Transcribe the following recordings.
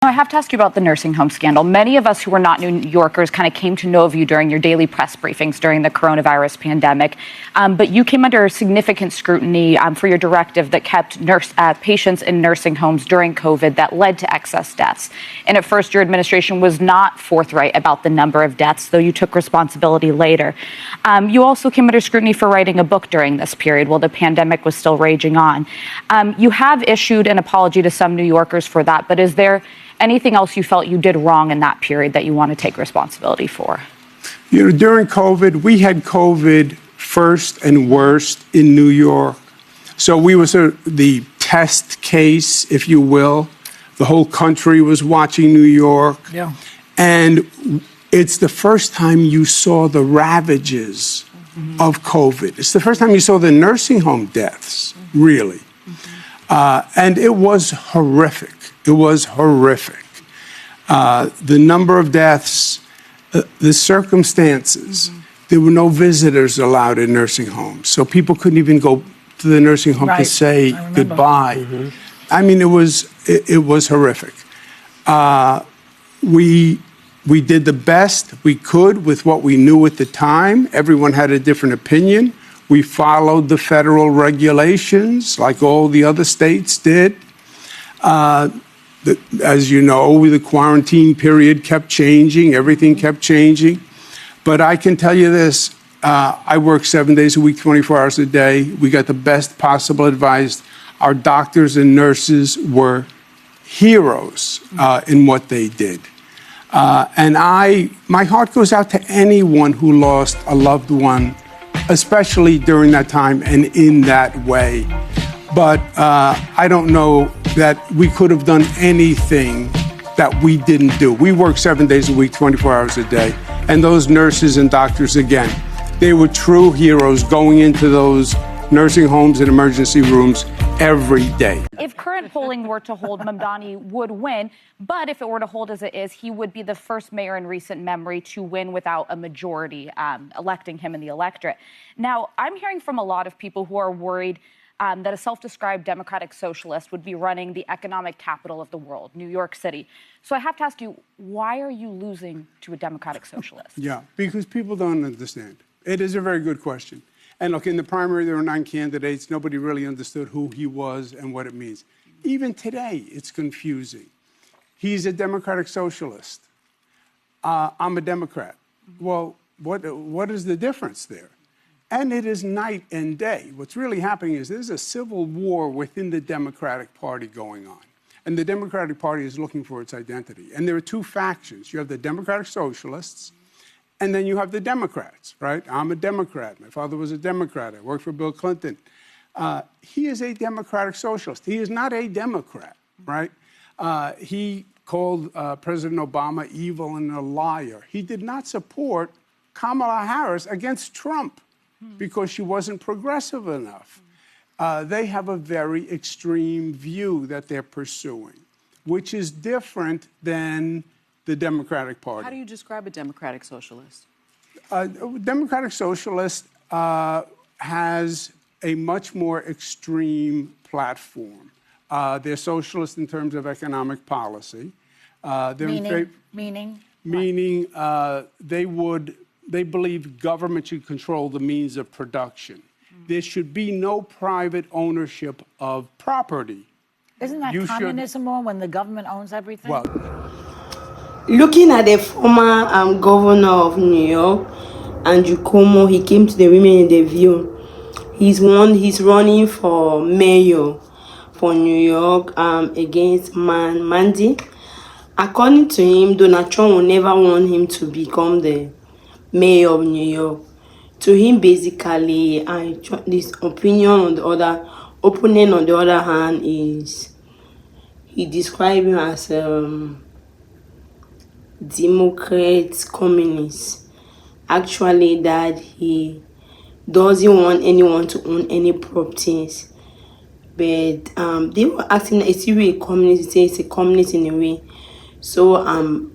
I have to ask you about the nursing home scandal. Many of us who are not New Yorkers kind of came to know of you during your daily press briefings during the coronavirus pandemic. But you came under significant scrutiny for your directive that kept patients in nursing homes during COVID that led to excess deaths. And at first, your administration was not forthright about the number of deaths, though you took responsibility later. You also came under scrutiny for writing a book during this period while the pandemic was still raging on. You have issued an apology to some New Yorkers for that, but is there anything else you felt you did wrong in that period that you want to take responsibility for? You know, during COVID, we had COVID first and worst in New York. So we were sort of the test case, if you will. The whole country was watching New York. Yeah. And it's the first time you saw the ravages of COVID. It's the first time you saw the nursing home deaths, really. And it was horrific. It was horrific. The number of deaths, the circumstances. There were no visitors allowed in nursing homes. So people couldn't even go to the nursing home to say goodbye. I mean, it was horrific. We did the best we could with what we knew at the time. Everyone had a different opinion. We followed the federal regulations like all the other states did. As you know, the quarantine period kept changing. Everything kept changing. But I can tell you this. I work 7 days a week, 24 hours a day. We got the best possible advice. Our doctors and nurses were heroes in what they did. And my heart goes out to anyone who lost a loved one, especially during that time and in that way. But I don't know that we could have done anything that we didn't do. We work 7 days a week, 24 hours a day. And those nurses and doctors, again, they were true heroes going into those nursing homes and emergency rooms every day. If current polling were to hold, Mamdani would win. But if it were to hold as it is, he would be the first mayor in recent memory to win without a majority, electing him in the electorate. Now, I'm hearing from a lot of people who are worried that a self-described democratic socialist would be running the economic capital of the world, New York City. So I have to ask you, why are you losing to a democratic socialist? Yeah, because people don't understand. It is a very good question. And look, in the primary, there were 9 candidates. Nobody really understood who he was and what it means. Even today, it's confusing. He's a democratic socialist. I'm a Democrat. Well, what is the difference there? And it is night and day. What's really happening is there's a civil war within the Democratic Party going on. And the Democratic Party is looking for its identity. And there are 2 factions. You have the Democratic Socialists, and then you have the Democrats, right? I'm a Democrat. My father was a Democrat. I worked for Bill Clinton. He is a Democratic Socialist. He is not a Democrat, right? He called President Obama evil and a liar. He did not support Kamala Harris against Trump because she wasn't progressive enough. They have a very extreme view that they're pursuing, which is different than the Democratic Party. How do you describe a democratic socialist? A democratic socialist has a much more extreme platform. They're socialist in terms of economic policy. Meaning they believe government should control the means of production. There should be no private ownership of property. Isn't that communism more when the government owns everything? Well, looking at the former governor of New York, Andrew Cuomo, he came to the Women in the View. He's running for mayor for New York against Mandy. According to him, Donald Trump will never want him to become the mayor of New York. To him, basically, this opinion on the other, opponent on the other hand is, he described him as Democrat communist. Actually, that he doesn't want anyone to own any properties. But they were asking, is he really a communist? He says he's a communist in a way. So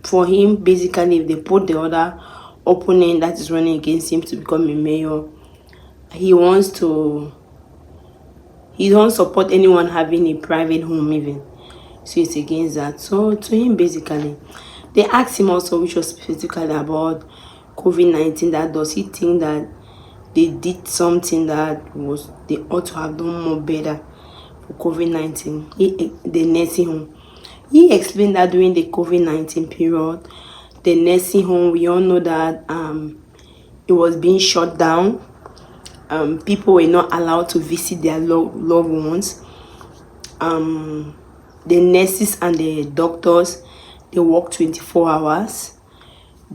for him, basically, if they put the other opponent that is running against him to become a mayor, he don't support anyone having a private home even. So it's against that. So to him, basically, they asked him also, which was specifically about COVID-19, that does he think that they did something that was they ought to have done more better for COVID-19, the nursing home. He explained that during the COVID-19 period, the nursing home, we all know that it was being shut down. People were not allowed to visit their loved ones. The nurses and the doctors, they work 24 hours,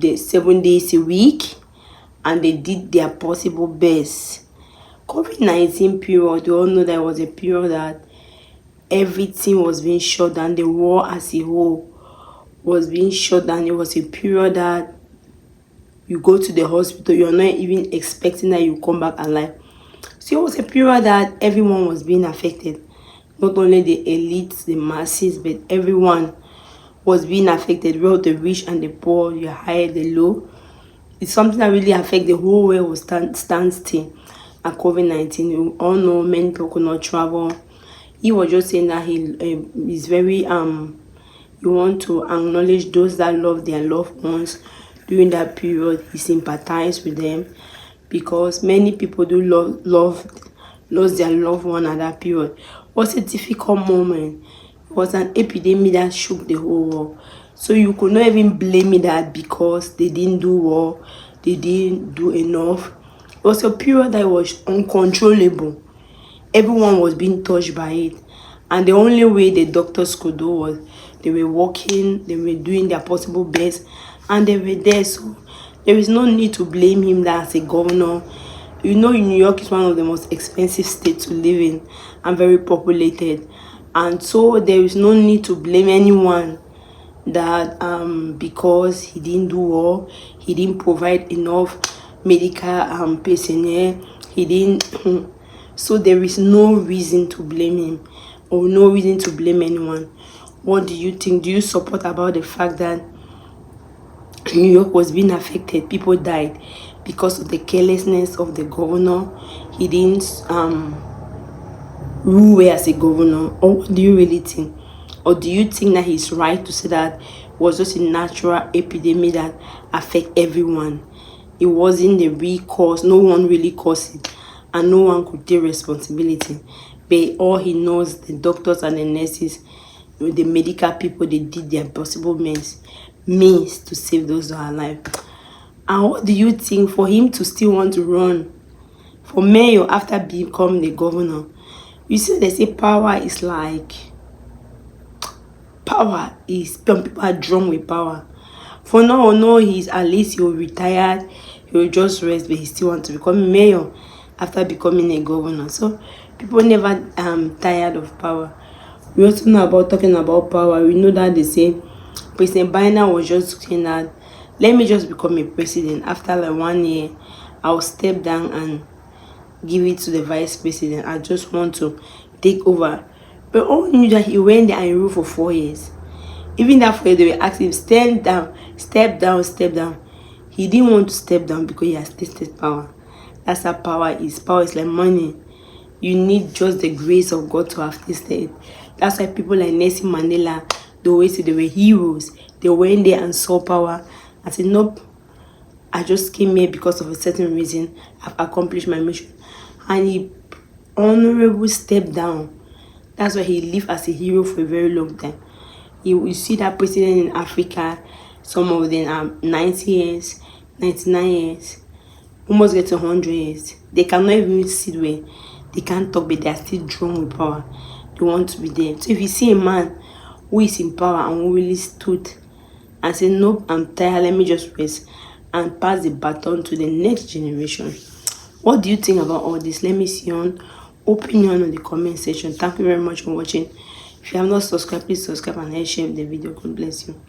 7 days a week, and they did their possible best. COVID-19 period, we all know that was a period that everything was being shut down. The war as a whole was being shut down. It was a period that you go to the hospital, you're not even expecting that you come back alive. So it was a period that everyone was being affected. Not only the elites, the masses, but everyone was being affected. Both the rich and the poor, the high, the low. It's something that really affects the whole world. Was stand still. And COVID-19, you all know many people could not travel. He was just saying that he is very you want to acknowledge those that love their loved ones during that period. He sympathized with them because many people do lost their loved one at that period. It was a difficult moment. It was an epidemic that shook the whole world. So you could not even blame me that because they didn't do well, they didn't do enough. It was a period that was uncontrollable. Everyone was being touched by it. And the only way the doctors could do was they were working, they were doing their possible best, and they were there. So there is no need to blame him that as a governor. You know, New York is one of the most expensive states to live in and very populated. And so there is no need to blame anyone that because he didn't do well, he didn't provide enough medical personnel, he didn't. So there is no reason to blame him or no reason to blame anyone. What do you think? Do you support about the fact that New York was being affected? People died because of the carelessness of the governor. He didn't rule well as a governor. Or what do you really think? Or do you think that he's right to say that it was just a natural epidemic that affected everyone? It wasn't the real cause. No one really caused it. And no one could take responsibility. But all he knows, the doctors and the nurses, the medical people, they did their possible means to save those that are alive. And what do you think for him to still want to run for mayor after becoming the governor? You see, they say power is some people are drawn with power. For now, no, he's at least he'll retire, he'll just rest, but he still wants to become mayor after becoming a governor. So people never tired of power. We also know about talking about power. We know that they say President Biden was just saying that let me just become a president. After like 1 year, I'll step down and give it to the vice president. I just want to take over. But all knew that he went there and he ruled for 4 years. Even that 4 years, they were asking him, step down, step down. He didn't want to step down because he has tasted power. That's how power is. Power is like money. You need just the grace of God to have tasted it. That's why people like Nelson Mandela, they always say they were heroes. They went there and saw power and said, nope, I just came here because of a certain reason. I've accomplished my mission. And he honorably stepped down. That's why he lived as a hero for a very long time. You see that president in Africa, some of them are 90 years, 99 years, almost get to 100 years. They cannot even sit where they can't talk, but they are still drawn with power. They want to be there. So if you see a man who is in power and who really stood and said, nope, I'm tired, let me just rest and pass the baton to the next generation. What do you think about all this? Let me see your opinion in the comment section. Thank you very much for watching. If you have not subscribed, please subscribe and share the video. God bless you.